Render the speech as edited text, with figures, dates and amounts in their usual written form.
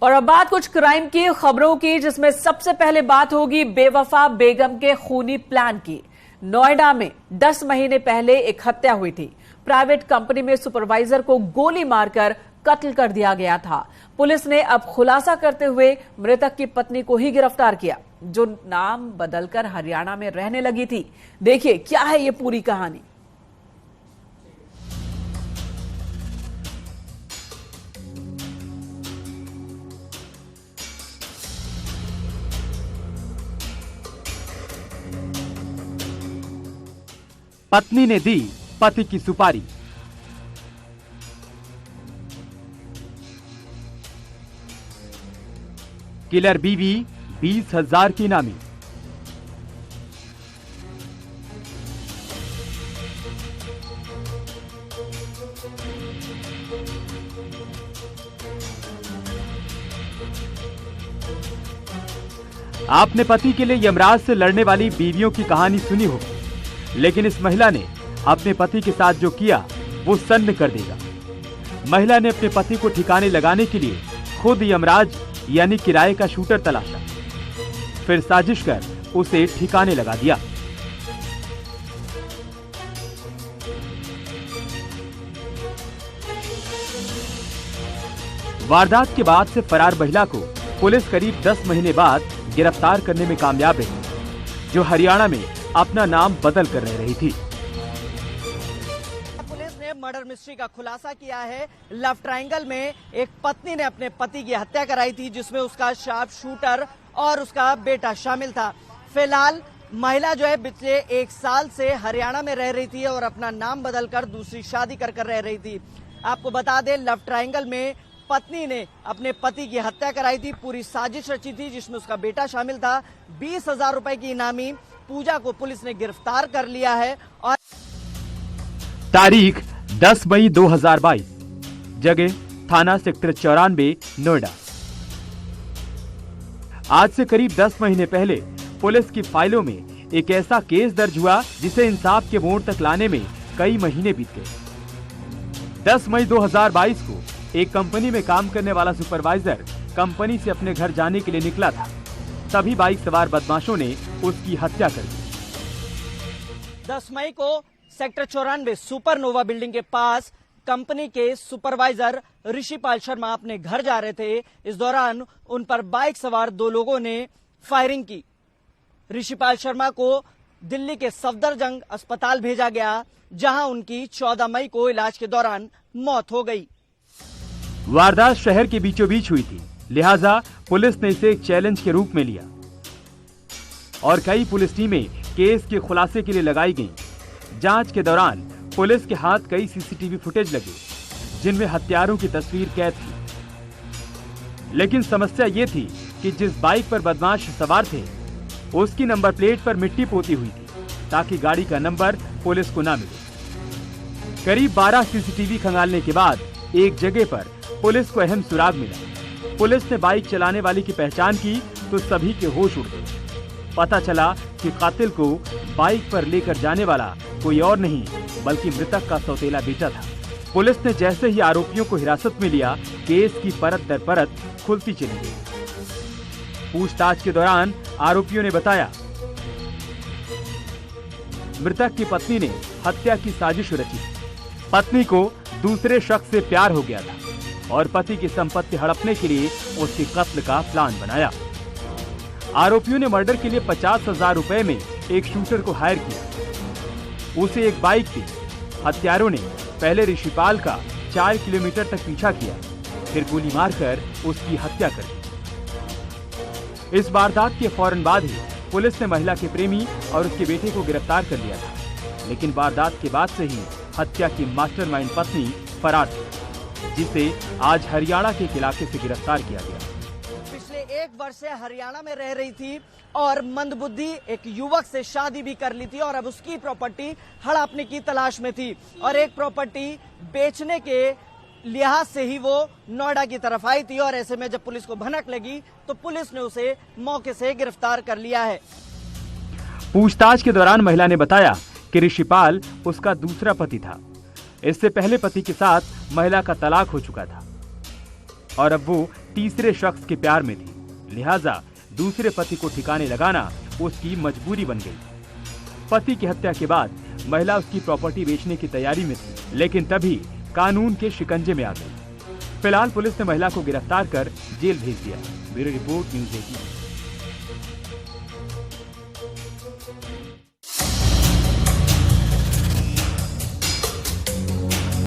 और अब बात कुछ क्राइम की खबरों की, जिसमें सबसे पहले बात होगी बेवफा बेगम के खूनी प्लान की। नोएडा में 10 महीने पहले एक हत्या हुई थी। प्राइवेट कंपनी में सुपरवाइजर को गोली मारकर कत्ल कर दिया गया था। पुलिस ने अब खुलासा करते हुए मृतक की पत्नी को ही गिरफ्तार किया, जो नाम बदलकर हरियाणा में रहने लगी थी। देखिए क्या है ये पूरी कहानी। पत्नी ने दी पति की सुपारी। किलर बीवी 20,000 की इनामी। आपने पति के लिए यमराज से लड़ने वाली बीवियों की कहानी सुनी होगी, लेकिन इस महिला ने अपने पति के साथ जो किया वो सन्न कर देगा। महिला ने अपने पति को ठिकाने लगाने के लिए खुद यमराज यानी किराए का शूटर तलाशा, फिर साजिश कर उसे ठिकाने लगा दिया। वारदात के बाद से फरार महिला को पुलिस करीब 10 महीने बाद गिरफ्तार करने में कामयाब रही, जो हरियाणा में अपना नाम बदल कर रह रही थी। पुलिस ने मर्डर मिस्ट्री का खुलासा किया है। लव ट्रायंगल में एक पत्नी ने अपने पति की हत्या कराई थी, जिसमें उसका शार्प शूटर और उसका बेटा शामिल था। फिलहाल महिला जो है पिछले 1 साल से हरियाणा में रह रही थी और अपना नाम बदलकर दूसरी शादी कर रह रही थी। आपको बता दें, लव ट्रायंगल में पत्नी ने अपने पति की हत्या कराई थी। पूरी साजिश रची थी, जिसमें उसका बेटा शामिल था। 20,000 रुपए की इनामी पूजा को पुलिस ने गिरफ्तार कर लिया है। और तारीख 10 मई 2022, जगह थाना सेक्टर 94 नोएडा। आज से करीब 10 महीने पहले पुलिस की फाइलों में एक ऐसा केस दर्ज हुआ जिसे इंसाफ के मोड़ तक लाने में कई महीने बीत गए। 10 मई 2022 को एक कंपनी में काम करने वाला सुपरवाइजर कंपनी से अपने घर जाने के लिए निकला था। तभी बाइक सवार बदमाशों ने उसकी हत्या कर दी। 10 मई को सेक्टर 94 सुपरनोवा बिल्डिंग के पास कंपनी के सुपरवाइजर ऋषिपाल शर्मा अपने घर जा रहे थे। इस दौरान उन पर बाइक सवार 2 लोगों ने फायरिंग की। ऋषिपाल शर्मा को दिल्ली के सफदरजंग अस्पताल भेजा गया, जहां उनकी 14 मई को इलाज के दौरान मौत हो गई। वारदात शहर के बीचों बीच हुई थी, लिहाजा पुलिस ने इसे एक चैलेंज के रूप में लिया और कई पुलिस टीमें केस के खुलासे के लिए लगाई गईं। जांच के दौरान पुलिस के हाथ कई सीसीटीवी फुटेज लगे, जिनमें हत्यारों की तस्वीर कैद थी। लेकिन समस्या ये थी कि जिस बाइक पर बदमाश सवार थे, उसकी नंबर प्लेट पर मिट्टी पोती हुई थी, ताकि गाड़ी का नंबर पुलिस को ना मिले। करीब 12 सीसीटीवी खंगालने के बाद एक जगह पर पुलिस को अहम सुराग मिला। पुलिस ने बाइक चलाने वाली की पहचान की तो सभी के होश उड़ गए। पता चला कि कातिल को बाइक पर लेकर जाने वाला कोई और नहीं बल्कि मृतक का सौतेला बेटा था। पुलिस ने जैसे ही आरोपियों को हिरासत में लिया, केस की परत दर परत खुलती चली गई। पूछताछ के दौरान आरोपियों ने बताया, मृतक की पत्नी ने हत्या की साजिश रची। पत्नी को दूसरे शख्स से प्यार हो गया था और पति की संपत्ति हड़पने के लिए उसके कत्ल का प्लान बनाया। आरोपियों ने मर्डर के लिए 50,000 रुपए में एक शूटर को हायर किया। उसे एक बाइक दी। हत्यारों ने पहले ऋषिपाल का 4 किलोमीटर तक पीछा किया, फिर गोली मारकर उसकी हत्या कर दी। इस वारदात के फौरन बाद ही पुलिस ने महिला के प्रेमी और उसके बेटे को गिरफ्तार कर लिया था, लेकिन वारदात के बाद से ही हत्या की मास्टरमाइंड पत्नी फरार थी, जिसे आज हरियाणा के एक इलाके से गिरफ्तार किया गया। पिछले 1 वर्ष से हरियाणा में रह रही थी और मंदबुद्धि एक युवक से शादी भी कर ली थी और अब उसकी प्रॉपर्टी हड़पने की तलाश में थी और एक प्रॉपर्टी बेचने के लिहाज से ही वो नोएडा की तरफ आई थी। और ऐसे में जब पुलिस को भनक लगी तो पुलिस ने उसे मौके से गिरफ्तार कर लिया है। पूछताछ के दौरान महिला ने बताया कि ऋषिपाल उसका दूसरा पति था। इससे पहले पति के साथ महिला का तलाक हो चुका था और अब वो तीसरे शख्स के प्यार में थी, लिहाजा दूसरे पति को ठिकाने लगाना उसकी मजबूरी बन गई। पति की हत्या के बाद महिला उसकी प्रॉपर्टी बेचने की तैयारी में थी, लेकिन तभी कानून के शिकंजे में आ गई। फिलहाल पुलिस ने महिला को गिरफ्तार कर जेल भेज दिया। Bureau report, news 18।